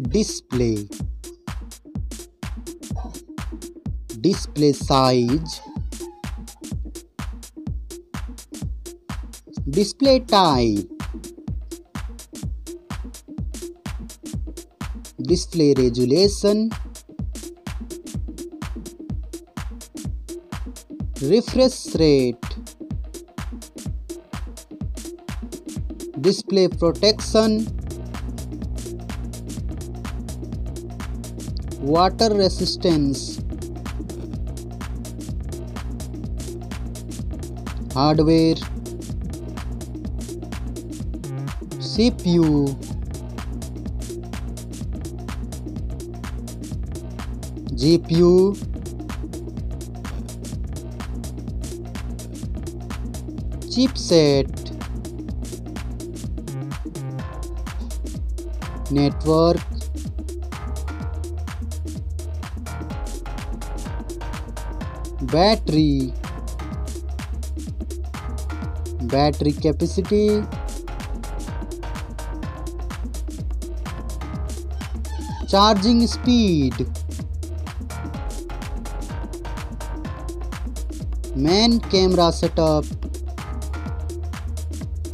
Display. Display size. Display type. Display resolution. Refresh rate. Display protection. Water resistance. Hardware. CPU. GPU. Chipset. Network. Battery. Battery capacity. Charging speed. Main camera setup.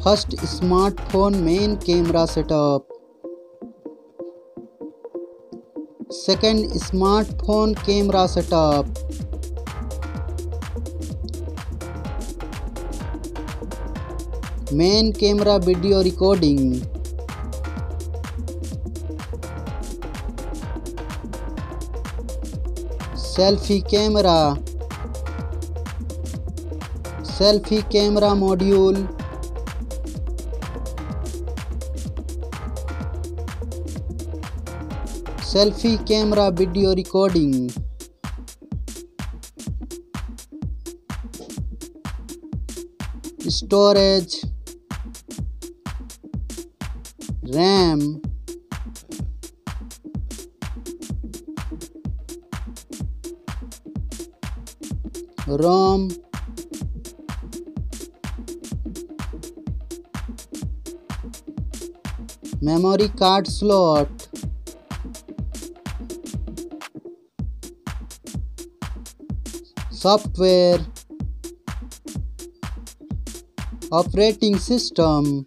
First smartphone main camera setup. Second smartphone camera setup. Main camera video recording. Selfie camera. Selfie camera module. Selfie camera video recording. Storage. RAM. ROM. Memory card slot. Software. Operating system.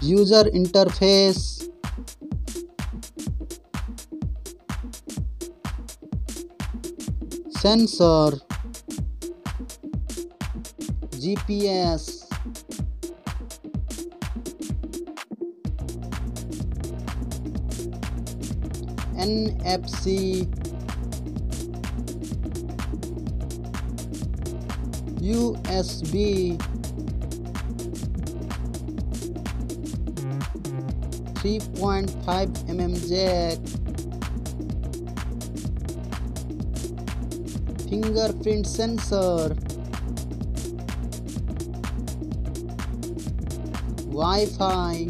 User interface. Sensor. GPS. NFC. USB. 3.5 mm jack. Fingerprint sensor. Wi-Fi.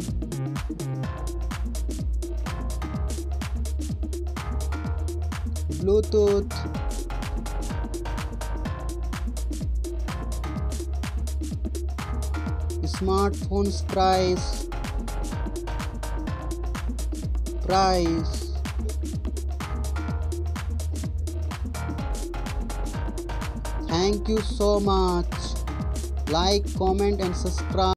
Bluetooth. Smartphone's price. Thank you so much. Like, comment and subscribe.